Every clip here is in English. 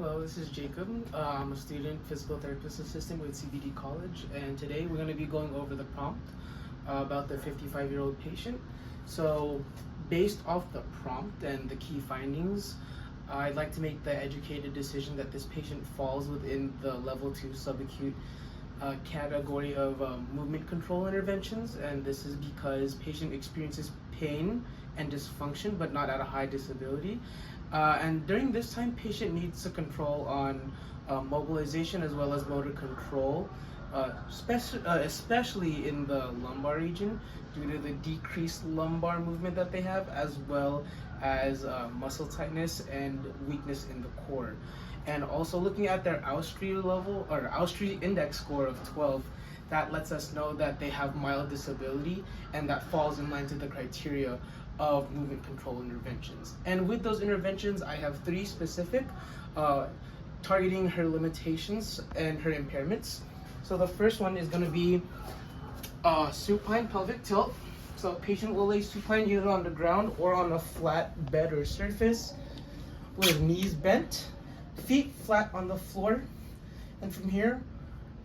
Hello, this is Jacob. I'm a student physical therapist assistant with CBD College, and today we're going to be going over the prompt about the 55-year-old patient. So, based off the prompt and the key findings, I'd like to make the educated decision that this patient falls within the level 2 subacute category of movement control interventions, and this is because patient experiences pain and dysfunction but not at a high disability. And during this time, patient needs to control on mobilization as well as motor control, especially in the lumbar region due to the decreased lumbar movement that they have, as well as muscle tightness and weakness in the core. And also looking at their Austrian level or Austrian index score of 12, that lets us know that they have mild disability, and that falls in line to the criteria of movement control interventions. And with those interventions, I have 3 specific targeting her limitations and her impairments. So the first one is going to be supine pelvic tilt. So patient will lay supine either on the ground or on a flat bed or surface with knees bent, feet flat on the floor. And from here,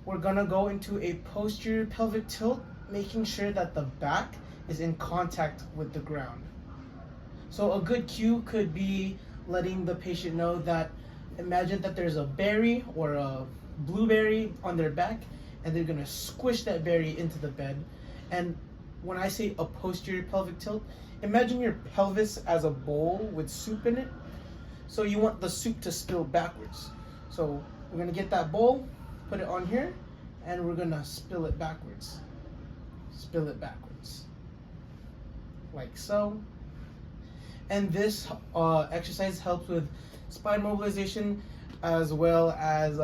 we're gonna go into a posterior pelvic tilt, making sure that the back is in contact with the ground. So a good cue could be letting the patient know that, imagine that there's a berry or a blueberry on their back, and they're gonna squish that berry into the bed. And when I say a posterior pelvic tilt, imagine your pelvis as a bowl with soup in it. So you want the soup to spill backwards. So we're gonna get that bowl, put it on here, and we're gonna spill it backwards. Spill it backwards. Like so. And this exercise helps with spine mobilization as well as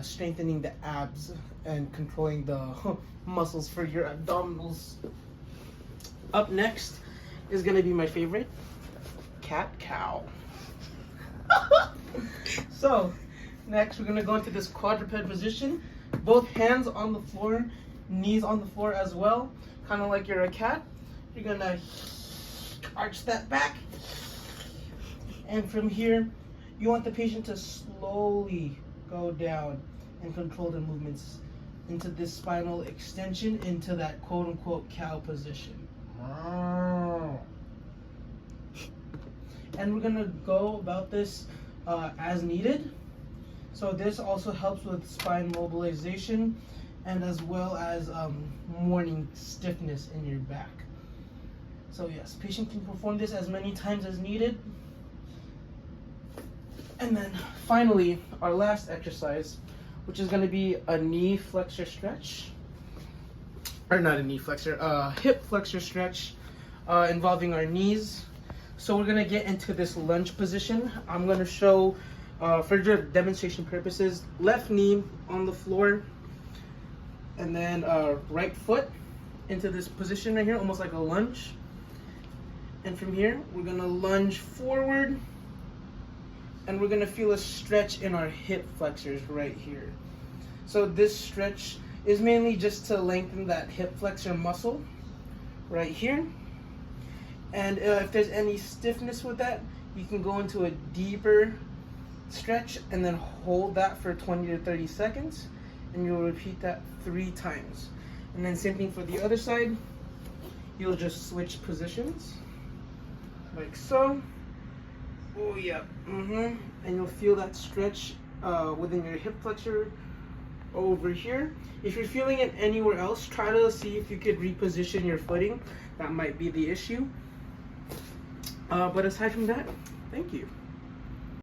strengthening the abs and controlling the muscles for your abdominals. Up next is gonna be my favorite, cat-cow. So, next we're gonna go into this quadruped position. Both hands on the floor, knees on the floor as well, kind of like you're a cat. You're gonna arch that back, and from here, you want the patient to slowly go down and control the movements into this spinal extension, into that quote-unquote cow position. And we're gonna go about this as needed. So this also helps with spine mobilization and as well as morning stiffness in your back. So yes, patient can perform this as many times as needed. And then finally, our last exercise, which is gonna be a knee flexor stretch. Or not a knee flexor, hip flexor stretch involving our knees. So we're gonna get into this lunge position. I'm gonna show, for demonstration purposes, left knee on the floor, and then right foot into this position right here, almost like a lunge. And from here, we're gonna lunge forward, and we're gonna feel a stretch in our hip flexors right here. So this stretch is mainly just to lengthen that hip flexor muscle right here. And if there's any stiffness with that, you can go into a deeper stretch and then hold that for 20 to 30 seconds, and you'll repeat that 3 times. And then same thing for the other side. You'll just switch positions like so. Oh yeah, and you'll feel that stretch within your hip flexor over here. If you're feeling it anywhere else, try to see if you could reposition your footing. That might be the issue. But aside from that, thank you.